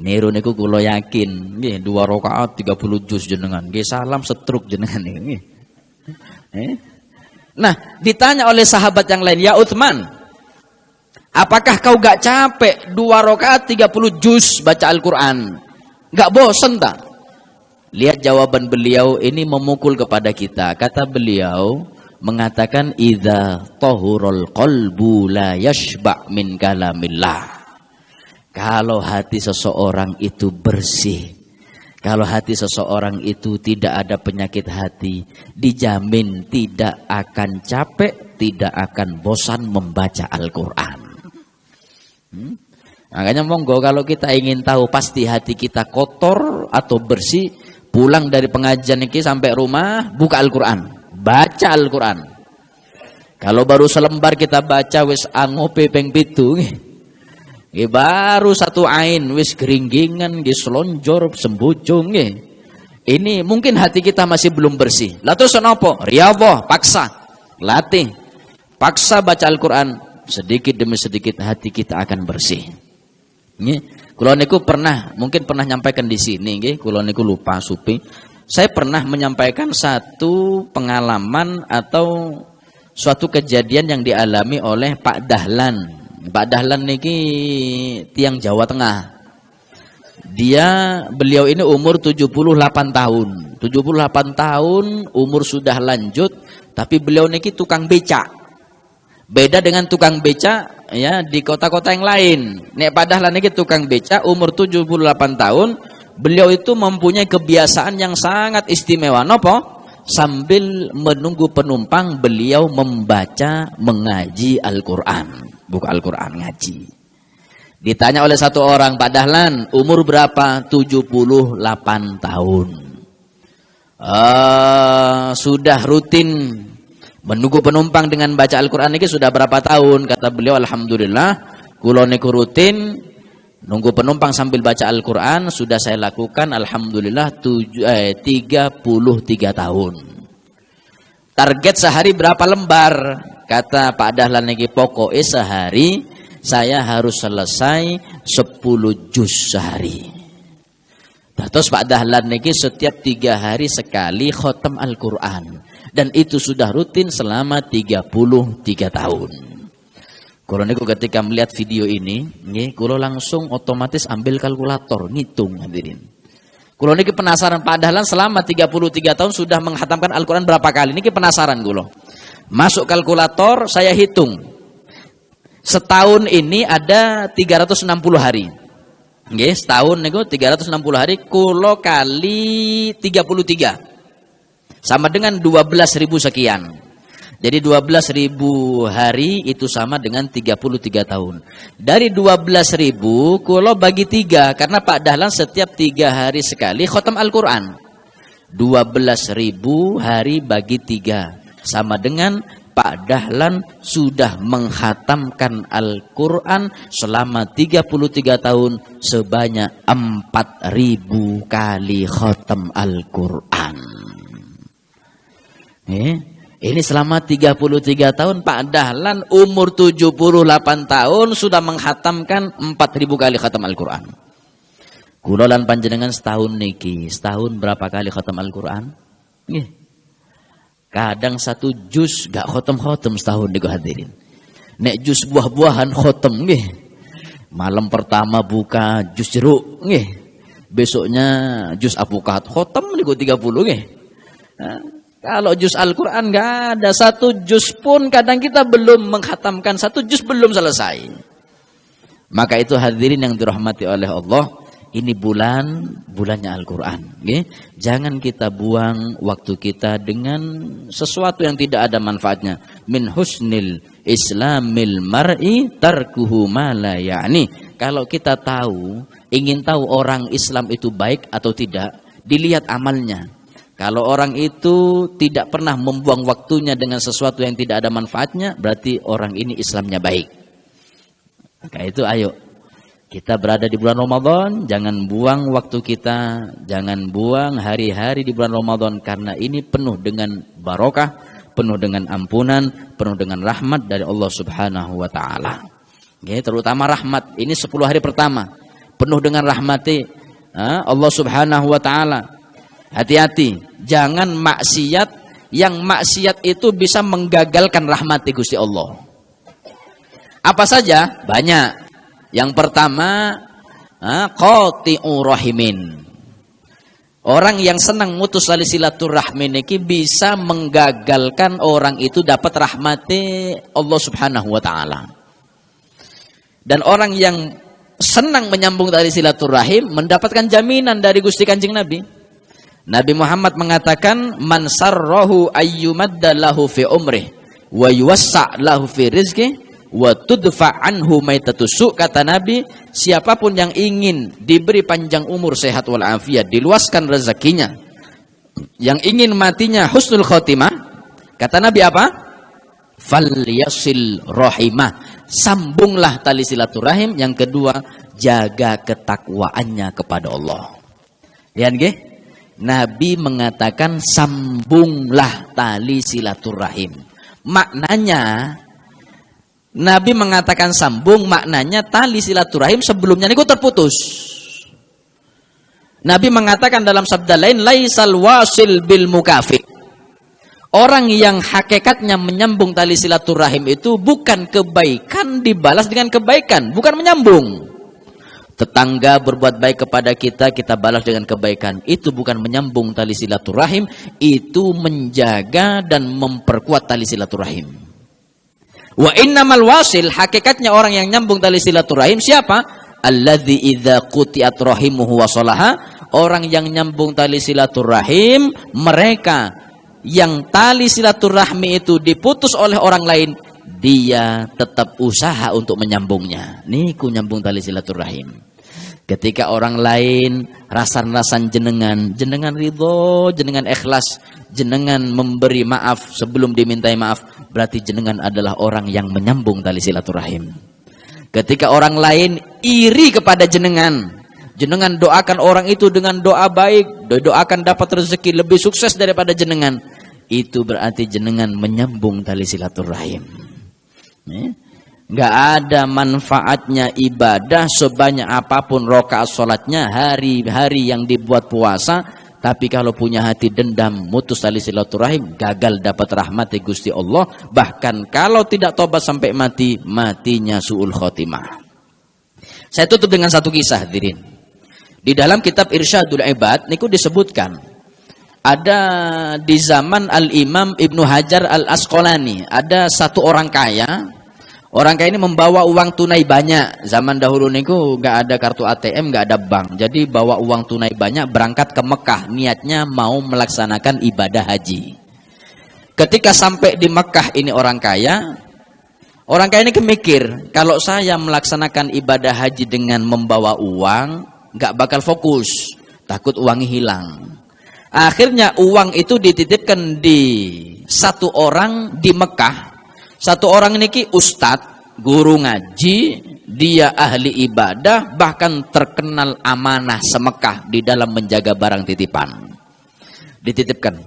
S1: Niru niku kula yakin nggih 2 rakaat 30 juz jenengan nggih salam setruk jenengan nggih. Nah, ditanya oleh sahabat yang lain, "Ya Utsman, apakah kau gak capek 2 rakaat 30 juz baca Al-Qur'an? Gak bosen tak?" Lihat jawaban beliau ini memukul kepada kita. Kata beliau mengatakan idza tahurul qalbu la yashba' min kalamillah. Kalau hati seseorang itu bersih, kalau hati seseorang itu tidak ada penyakit hati, dijamin tidak akan capek, tidak akan bosan membaca Al-Qur'an. Makanya monggo kalau kita ingin tahu pasti hati kita kotor atau bersih, pulang dari pengajian ini sampai rumah buka Al-Qur'an. Baca Al-Quran. Kalau baru selembar kita baca wis angope peng pitu nggih. Baru 1 ain wis geringgingan nggih selonjor sembujung nggih. Ini mungkin hati kita masih belum bersih. Lah terus napa? Riyadhah, paksa. Latih. Paksa baca Al-Quran, sedikit demi sedikit hati kita akan bersih. Nggih. Kula niku mungkin pernah nyampaikan di sini nggih, kula niku lupa supi. Saya pernah menyampaikan satu pengalaman atau suatu kejadian yang dialami oleh Pak Dahlan. Pak Dahlan niki tiang Jawa Tengah. Beliau ini umur 78 tahun. 78 tahun, umur sudah lanjut, tapi beliau niki tukang becak. Beda dengan tukang becak ya di kota-kota yang lain. Nek Pak Dahlan niki tukang becak, umur 78 tahun. Beliau itu mempunyai kebiasaan yang sangat istimewa. Napa? Sambil menunggu penumpang beliau membaca, mengaji Al-Qur'an. Buka Al-Qur'an ngaji. Ditanya oleh satu orang, "Pak Dahlan, umur berapa?" 78 tahun. Sudah rutin menunggu penumpang dengan baca Al-Qur'an ini sudah berapa tahun? Kata beliau, "Alhamdulillah, kula niku rutin nunggu penumpang sambil baca Al-Quran sudah saya lakukan alhamdulillah 33 tahun. Target sehari berapa lembar? Kata Pak Dahlan niki pokoknya sehari saya harus selesai 10 juz sehari. Terus Pak Dahlan niki setiap 3 hari sekali khotam Al-Quran. Dan itu sudah rutin selama 33 tahun. Kulo niku ketika melihat video ini, nggih, kulo langsung otomatis ambil kalkulator, ngitung hadirin. Kulo niki penasaran Pak Dahlan selama 33 tahun sudah menghatamkan Al-Qur'an berapa kali? Niki penasaran kulo. Masuk kalkulator, saya hitung. Setahun ini ada 360 hari. Nggih, setahun niku 360 hari kula kali 33. Sama dengan 12.000 sekian. Jadi 12.000 hari itu sama dengan 33 tahun. Dari 12.000 kula bagi 3 karena Pak Dahlan setiap 3 hari sekali khatam Al-Qur'an. 12.000 hari bagi 3 sama dengan Pak Dahlan sudah menghatamkan Al-Qur'an selama 33 tahun sebanyak 4.000 kali khatam Al-Qur'an. Ini selama 33 tahun Pak Dahlan umur 78 tahun sudah menghatamkan 4.000 kali khatam Al-Qur'an. Kula lan panjenengan setahun niki, setahun berapa kali khatam Al-Qur'an? Nggih. Kadang 1 juz gak khatam-khatam setahun niku hadirin. Nek juz buah-buahan khatam nggih. Malam pertama buka juz jeruk nggih. Besoknya juz apukat khatam niku 30 nggih. Kalau juz Al-Quran nggak ada 1 juz pun kadang kita belum menghatamkan 1 juz belum selesai. Maka itu hadirin yang dirahmati oleh Allah, ini bulannya Al-Quran. Jangan kita buang waktu kita dengan sesuatu yang tidak ada manfaatnya. Min husnil islamil mar'i tarkuhu ma la ya'ni. Kalau kita ingin tahu orang Islam itu baik atau tidak, dilihat amalnya. Kalau orang itu tidak pernah membuang waktunya dengan sesuatu yang tidak ada manfaatnya, berarti orang ini Islamnya baik. Maka itu ayo, kita berada di bulan Ramadan, jangan buang waktu kita, jangan buang hari-hari di bulan Ramadan, karena ini penuh dengan barokah, penuh dengan ampunan, penuh dengan rahmat dari Allah Subhanahu wa Ta'ala. Terutama rahmat, ini 10 hari pertama, penuh dengan rahmati Allah Subhanahu wa Ta'ala. Hati-hati, jangan maksiat yang maksiat itu bisa menggagalkan rahmati Gusti Allah. Apa saja? Banyak. Yang pertama, qati'u rahimin. Orang yang senang mutus tali silaturahmi niki bisa menggagalkan orang itu dapat rahmati Allah Subhanahu wa Ta'ala. Dan orang yang senang menyambung tali silaturahim mendapatkan jaminan dari Gusti Kanjeng Nabi. Nabi Muhammad mengatakan, man sarrahu ayyumadda lahu fi umrih wa yuwassa' lahu fi rizqih wa tudfa' anhu maitatu su'. Kata Nabi, siapapun yang ingin diberi panjang umur, sehat wal afiat, diluaskan rezekinya, yang ingin matinya husnul khotimah, kata Nabi apa? Falyasil rahimah, sambunglah tali silaturahim. Yang kedua, jaga ketakwaannya kepada Allah. Lihat nggih? Nabi mengatakan sambunglah tali silaturahim. Maknanya Nabi mengatakan sambung, maknanya tali silaturahim sebelumnya niku terputus. Nabi mengatakan dalam sabda lain, laisal wasil bil mukafi. Orang yang hakikatnya menyambung tali silaturahim itu bukan kebaikan dibalas dengan kebaikan, bukan menyambung. Tetangga berbuat baik kepada kita, kita balas dengan kebaikan. Itu bukan menyambung tali silaturahim, itu menjaga dan memperkuat tali silaturahim. Wa innamal wasil, hakikatnya orang yang nyambung tali silaturahim siapa? Alladzi idza qutiat rahimuhu wa salaha. Orang yang nyambung tali silaturahim, mereka yang tali silaturahmi itu diputus oleh orang lain, dia tetap usaha untuk menyambungnya. Niku nyambung tali silaturahim. Ketika orang lain rasan-rasan jenengan ridho, jenengan ikhlas, jenengan memberi maaf sebelum dimintai maaf, berarti jenengan adalah orang yang menyambung tali silaturahim. Ketika orang lain iri kepada jenengan doakan orang itu dengan doa baik, doakan dapat rezeki lebih sukses daripada jenengan, itu berarti jenengan menyambung tali silaturahim. Nggak ada manfaatnya ibadah sebanyak apapun rakaat sholatnya, hari-hari yang dibuat puasa, tapi kalau punya hati dendam, mutus tali silaturahim, gagal dapat rahmat Gusti Allah. Bahkan kalau tidak tobat sampai mati, matinya su'ul khotimah. Saya tutup dengan satu kisah, hadirin. Di dalam kitab Irsyadul Ibad niku disebutkan Ada di zaman Al-Imam Ibnu Hajar Al-Asqalani, ada satu orang kaya. Orang kaya ini membawa uang tunai banyak. Zaman dahulu niku nggak ada kartu ATM, nggak ada bank. Jadi bawa uang tunai banyak, berangkat ke Mekah. Niatnya mau melaksanakan ibadah haji. Ketika sampai di Mekah ini orang kaya ini kemikir, kalau saya melaksanakan ibadah haji dengan membawa uang, nggak bakal fokus, takut uangnya hilang. Akhirnya uang itu dititipkan di satu orang di Mekah. Satu orang ini ustadz, guru ngaji, dia ahli ibadah, bahkan terkenal amanah semekah di dalam menjaga barang titipan. Dititipkan.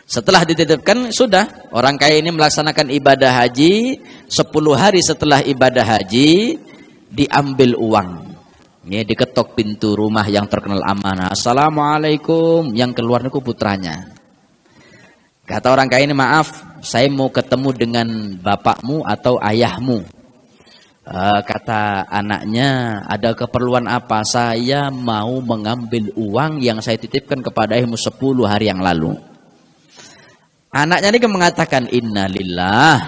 S1: Setelah dititipkan, sudah orang kaya ini melaksanakan ibadah haji. 10 hari setelah ibadah haji, diambil uang. Ini diketok pintu rumah yang terkenal amanah. Assalamualaikum. Yang keluar itu putranya. Kata orang kaya ini, maaf, saya mau ketemu dengan bapakmu atau ayahmu. Kata anaknya, ada keperluan apa? Saya mau mengambil uang yang saya titipkan kepada ayahmu 10 hari yang lalu. Anaknya ini mengatakan, innalillah,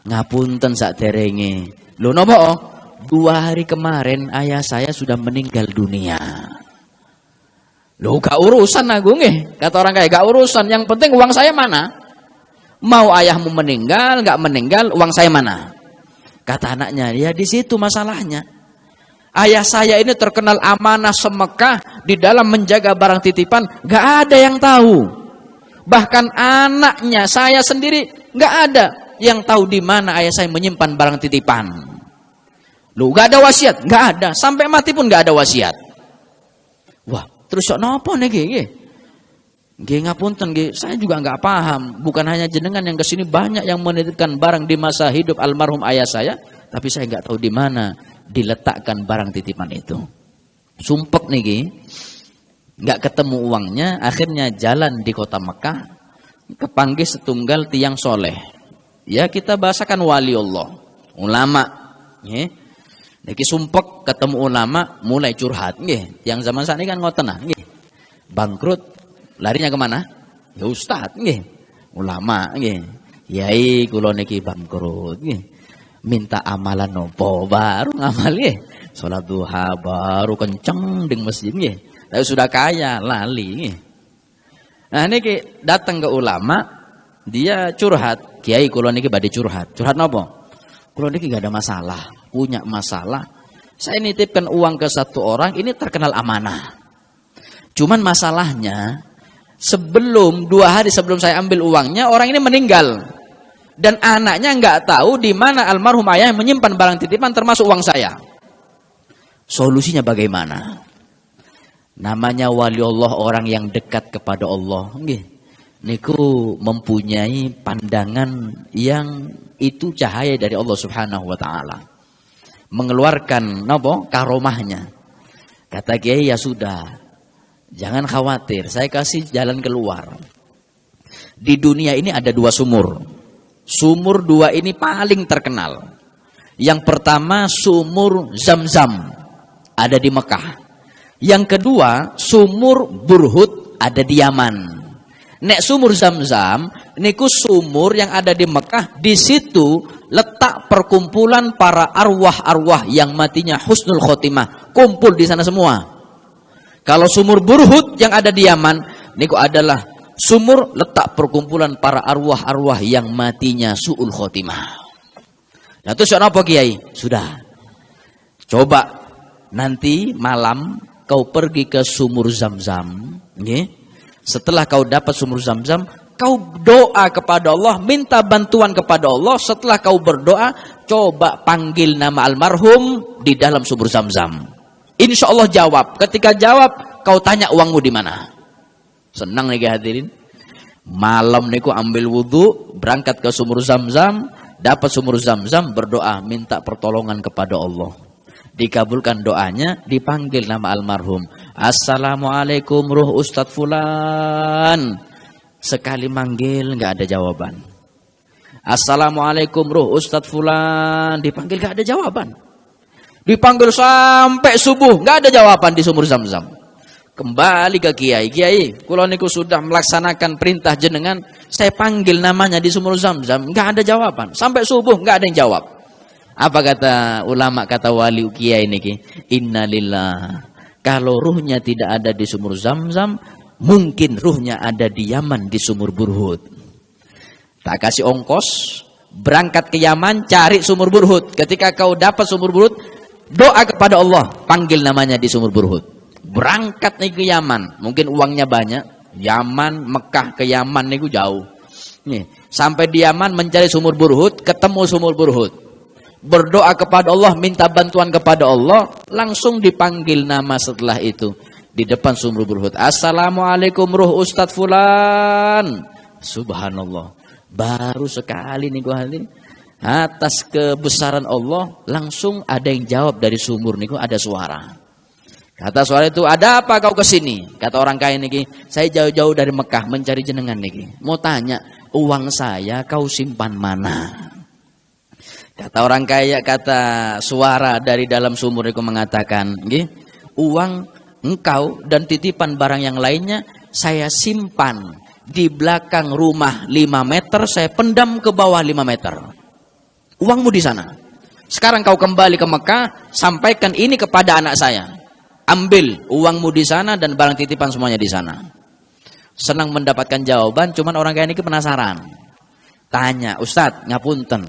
S1: ngapunten sakderenge. Lho nopo? 2 hari kemarin ayah saya sudah meninggal dunia. Loh, gak urusan aku nggih. Kata orang kaya, gak urusan. Yang penting uang saya mana? Mau ayahmu meninggal, gak meninggal, uang saya mana? Kata anaknya, ya di situ masalahnya. Ayah saya ini terkenal amanah semekah di dalam menjaga barang titipan, gak ada yang tahu. Bahkan anaknya saya sendiri gak ada yang tahu di mana ayah saya menyimpan barang titipan. Loh, gak ada wasiat? Gak ada. Sampai mati pun gak ada wasiat. Wah. Terus sok nopo niki? Nggih ngapunten nggih, saya juga nggak paham. Bukan hanya jenengan yang kesini, banyak yang menitipkan barang di masa hidup almarhum ayah saya, tapi saya nggak tahu di mana diletakkan barang titipan itu. Sumpek niki, nggak ketemu uangnya, akhirnya jalan di kota Mekah, kepanggih setunggal tiang soleh. Ya kita bahasakan wali Allah, ulama. Nggih. Niki sumpek ketemu ulama mulai curhat nggih. Yang zaman saat ini kan ngoten nggih. Bangkrut larinya kemana? Ya ustaz nggih. Ulama nggih. Yai kula niki bangkrut nggih. Minta amalan nopo baru ngamal nggih. Salat duha baru kenceng di masjid nggih. Tapi sudah kaya lali nggih. Nah niki datang ke ulama, dia curhat. Kiai kula niki badhe curhat. Curhat nopo? Kula niki gak ada masalah. Punya masalah, saya nitipkan uang ke satu orang, ini terkenal amanah. Cuman masalahnya, 2 hari sebelum saya ambil uangnya, orang ini meninggal. Dan anaknya nggak tahu di mana almarhum ayah menyimpan barang titipan termasuk uang saya. Solusinya bagaimana? Namanya wali Allah, orang yang dekat kepada Allah. Niku mempunyai pandangan yang itu cahaya dari Allah Subhanahu wa taala. Mengeluarkan karomahnya. Kata Kiai, ya sudah, jangan khawatir, saya kasih jalan keluar. Di dunia ini ada 2 sumur. Sumur 2 ini paling terkenal. Yang pertama sumur Zam-Zam, ada di Mekah. Yang kedua sumur Burhut, ada di Yaman. Nek sumur Zam-Zam niku sumur yang ada di Mekah, di situ letak perkumpulan para arwah-arwah yang matinya husnul khotimah, kumpul di sana semua. Kalau sumur Burhut yang ada di Yaman niku adalah sumur letak perkumpulan para arwah-arwah yang matinya suul khotimah. Nah terus apa Kiai? Sudah. Coba nanti malam kau pergi ke sumur Zam-Zam, nggih. Setelah kau dapat sumur Zam-Zam, kau doa kepada Allah, minta bantuan kepada Allah. Setelah kau berdoa, coba panggil nama almarhum di dalam sumur Zam-Zam. Insya Allah jawab. Ketika jawab, kau tanya uangmu di mana. Senang nih hadirin. Malam niku ambil wudhu, berangkat ke sumur Zam-Zam, dapat sumur Zam-Zam, berdoa, minta pertolongan kepada Allah. Dikabulkan doanya, dipanggil nama almarhum. Assalamualaikum ruh Ustadz Fulan. Sekali manggil nggak ada jawaban. Assalamualaikum ruh Ustadz Fulan. Dipanggil nggak ada jawaban. Dipanggil sampai subuh nggak ada jawaban di sumur Zam-Zam. Kembali ke kiai. Kiai, kula niku sudah melaksanakan perintah jenengan, saya panggil namanya di sumur Zam-Zam, enggak ada jawaban. Sampai subuh enggak ada yang jawab. Apa kata ulama, kata wali kiai niki? Innalillah. Kalau ruhnya tidak ada di sumur Zam-Zam, mungkin ruhnya ada di Yaman di sumur Burhud. Tak kasih ongkos, berangkat ke Yaman cari sumur Burhud. Ketika kau dapat sumur Burhud, doa kepada Allah, panggil namanya di sumur Burhud. Berangkat nih ke Yaman, mungkin uangnya banyak. Yaman, Mekah ke Yaman nih jauh. Nih, sampai di Yaman mencari sumur Burhud, ketemu sumur Burhud. Berdoa kepada Allah, minta bantuan kepada Allah, langsung dipanggil nama setelah itu di depan sumur Burhud. Assalamualaikum ruh Ustadz Fulan. Subhanallah. Baru sekali nih gua hadirin. Atas kebesaran Allah, langsung ada yang jawab dari sumur nih, ada suara. Kata suara itu, ada apa kau kesini? Kata orang kaya niki, saya jauh-jauh dari Mekah mencari jenengan niki. Mau tanya, uang saya kau simpan mana? Kata orang kaya, kata suara dari dalam sumur itu mengatakan, uang engkau dan titipan barang yang lainnya saya simpan di belakang rumah 5 meter, saya pendam ke bawah 5 meter. Uangmu di sana. Sekarang kau kembali ke Mekah, sampaikan ini kepada anak saya. Ambil uangmu di sana dan barang titipan semuanya di sana. Senang mendapatkan jawaban, cuman orang kaya niki penasaran. Tanya, Ustadz, ngapunten.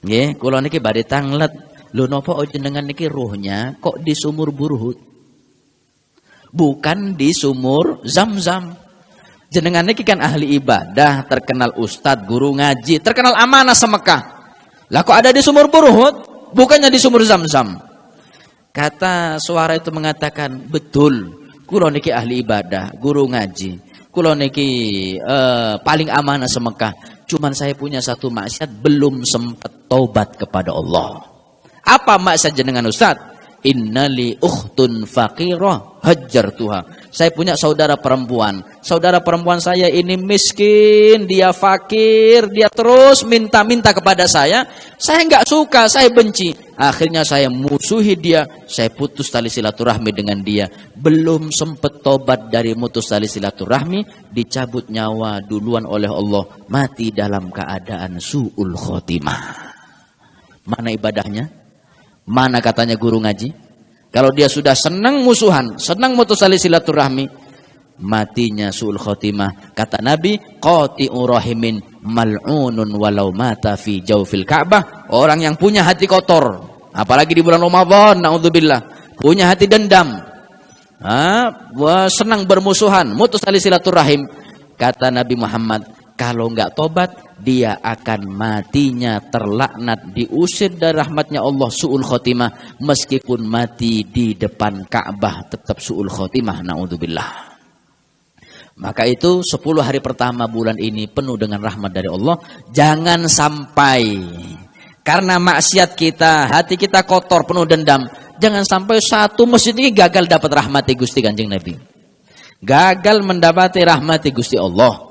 S1: Nggih, kula niki badhe tanglet. Lho napa jenengan niki ruhnya kok di sumur Burhud? Bukan di sumur Zam-Zam. Jenengan niki kan ahli ibadah, terkenal ustadz, guru ngaji, terkenal amanah semekah. Lah kok ada di sumur Burhud? Bukannya di sumur Zam-Zam. Kata suara itu mengatakan, betul, kula niki ahli ibadah, guru ngaji, kula niki paling amanah semekah. Cuman saya punya satu maksiat, belum sempat taubat kepada Allah. Apa maksiat jenengan Ustaz? Innali ukhtun faqirah hajjartuha. Saya punya saudara perempuan. Saudara perempuan saya ini miskin, dia fakir, dia terus minta-minta kepada saya. Saya nggak suka, saya benci. Akhirnya saya musuhi dia, saya putus tali silaturahmi dengan dia. Belum sempat tobat dari mutus tali silaturahmi, dicabut nyawa duluan oleh Allah, mati dalam keadaan su'ul khotimah. Mana ibadahnya? Mana katanya guru ngaji? Kalau dia sudah senang musuhan, senang mutus tali silaturahmi, matinya su'ul khotimah. Kata Nabi, qati'u rahimin mal'unun walau mata fi jawfil Ka'bah. Orang yang punya hati kotor, apalagi di bulan Ramadan, naudzubillah, punya hati dendam, senang bermusuhan, mutus tali silaturahim. Kata Nabi Muhammad, kalau enggak tobat, dia akan matinya terlaknat, diusir dari rahmatnya Allah, su'ul khotimah. Meskipun mati di depan Ka'bah, tetap su'ul khotimah, naudzubillah. Maka itu 10 hari pertama bulan ini penuh dengan rahmat dari Allah. Jangan sampai karena maksiat kita, hati kita kotor, penuh dendam, jangan sampai satu masjid ini gagal dapat rahmati Gusti Kanjeng Nabi, gagal mendapati rahmati Gusti Allah.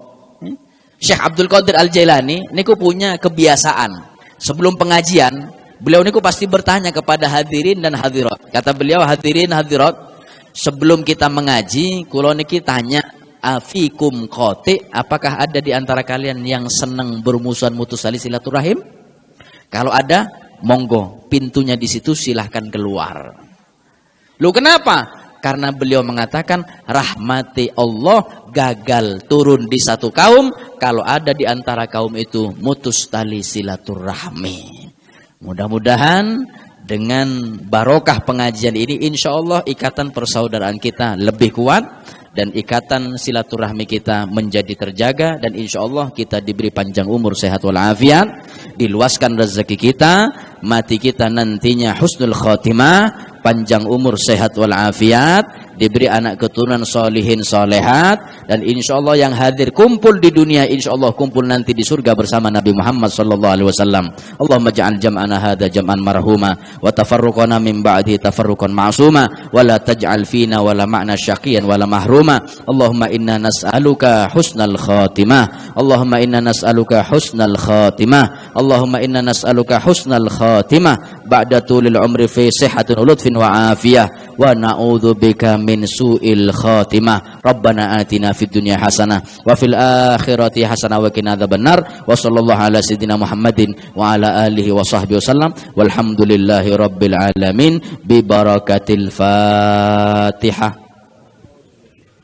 S1: Syekh Abdul Qadir Al-Jailani niku punya kebiasaan, sebelum pengajian beliau niku pasti bertanya kepada hadirin dan hadirat. Kata beliau, hadirin hadirat, sebelum kita mengaji, kula niki tanya, afikum qati, apakah ada di antara kalian yang senang bermusuhan mutus tali silaturahim? Kalau ada, monggo, pintunya di situ, silahkan keluar. Lu kenapa? Karena beliau mengatakan rahmati Allah gagal turun di satu kaum kalau ada di antara kaum itu mutus tali silaturahmi. Mudah-mudahan dengan barokah pengajian ini, insya Allah ikatan persaudaraan kita lebih kuat dan ikatan silaturahmi kita menjadi terjaga, dan insya Allah kita diberi panjang umur, sehat walafiat, diluaskan rezeki kita, mati kita nantinya husnul khotimah, panjang umur, sehat walafiat, diberi anak keturunan solihin solehat, dan insya Allah yang hadir kumpul di dunia, insya Allah kumpul nanti di surga bersama Nabi Muhammad sallallahu alaihi wasallam. Allahumma ja'al jam'ana hadha jam'an marhuma wa tafarruqana min ba'di tafarruqan ma'suma wa la taj'al fina wa la ma'na syaqiyan wa la mahruma. Allahumma inna nas'aluka husnal khatimah. Allahumma inna nas'aluka husnal khatimah. Allahumma inna nas'aluka husnal khatimah. khatimah ba'da tulil umri fi sihhatin wa lutfin wa afiyah wa na'udzubika min su'il khatimah. Rabbana atina fid dunya hasanah wa fil akhirati hasanah wa qina adzabannar. Wa sallallahu ala sayyidina Muhammadin wa ala alihi wa sahbihi wasallam walhamdulillahi rabbil alamin bi barakatil Fatihah.